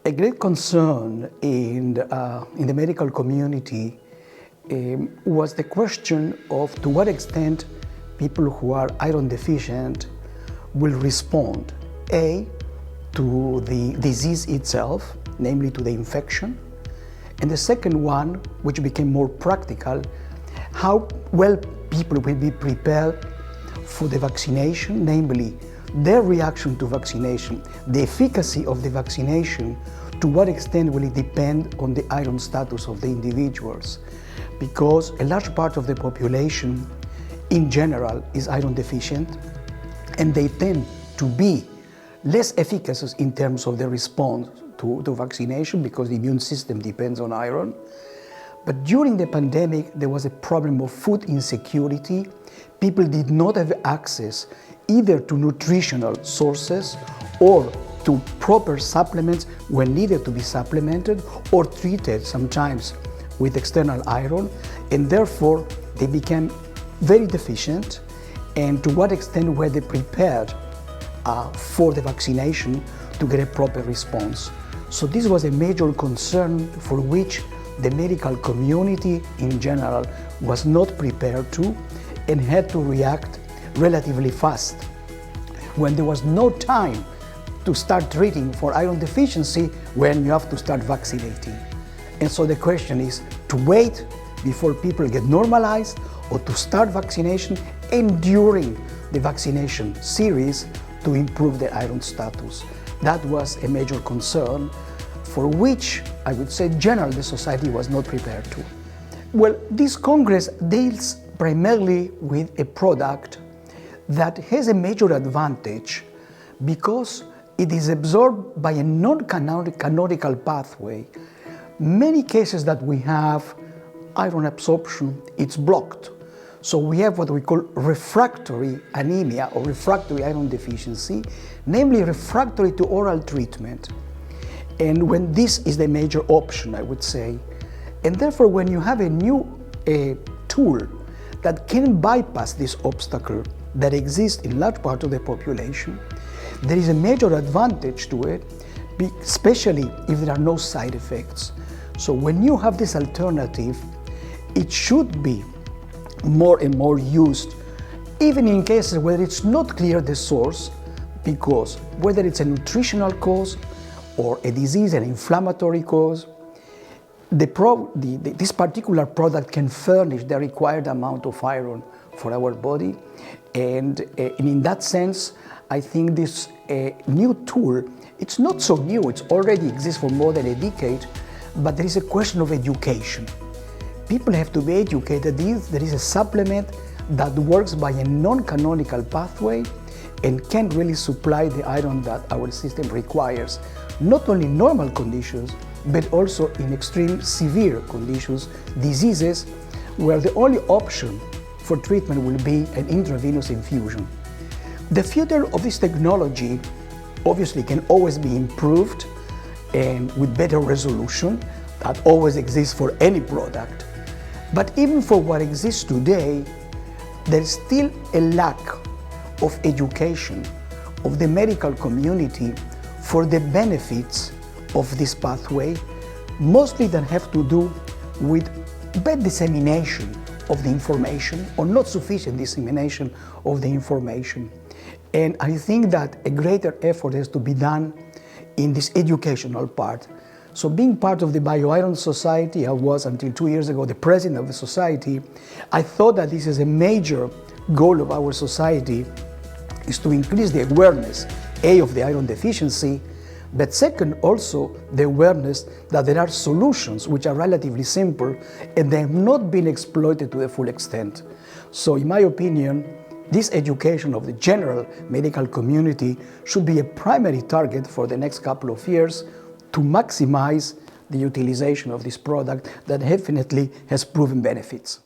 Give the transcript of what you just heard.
A great concern in the medical community was the question of to what extent people who are iron deficient will respond, A, to the disease itself, namely to the infection, and the second one, which became more practical, how well people will be prepared for the vaccination, namely their reaction to vaccination, the efficacy of the vaccination, to what extent will it depend on the iron status of the individuals? Because a large part of the population in general is iron deficient, and they tend to be less efficacious in terms of the response to vaccination because the immune system depends on iron. But during the pandemic, there was a problem of food insecurity. People did not have access either to nutritional sources or to proper supplements when needed to be supplemented or treated sometimes with external iron, and therefore they became very deficient. And to what extent were they prepared for the vaccination to get a proper response? So this was a major concern for which the medical community in general was not prepared to and had to react relatively fast. When there was no time to start treating for iron deficiency, when you have to start vaccinating. And so the question is to wait before people get normalized or to start vaccination and during the vaccination series to improve their iron status. That was a major concern for which I would say generally the society was not prepared to. Well, this Congress deals primarily with a product that has a major advantage because it is absorbed by a non-canonical pathway. Many cases that we have iron absorption, it's blocked. So we have what we call refractory anemia or refractory iron deficiency, namely refractory to oral treatment. And when this is the major option, I would say. And therefore, when you have a new tool that can bypass this obstacle that exists in large part of the population, there is a major advantage to it, especially if there are no side effects. So when you have this alternative, it should be more and more used, even in cases where it's not clear the source, because whether it's a nutritional cause or a disease, an inflammatory cause, this particular product can furnish the required amount of iron for our body. And in that sense, I think this new tool, it's not so new, it already exists for more than a decade, but there is a question of education. People have to be educated. There is a supplement that works by a non-canonical pathway and can really supply the iron that our system requires, not only in normal conditions, but also in extreme severe conditions, diseases where the only option for treatment will be an intravenous infusion. The future of this technology obviously can always be improved and with better resolution that always exists for any product. But even for what exists today, there's still a lack of education of the medical community for the benefits of this pathway, mostly that have to do with bad dissemination of the information or not sufficient dissemination of the information. And I think that a greater effort has to be done in this educational part. So being part of the Bioiron Society, I was until 2 years ago the president of the society, I thought that this is a major goal of our society, is to increase the awareness, A, of the iron deficiency, but second, also the awareness that there are solutions which are relatively simple and they have not been exploited to the full extent. So in my opinion, this education of the general medical community should be a primary target for the next couple of years to maximize the utilization of this product that definitely has proven benefits.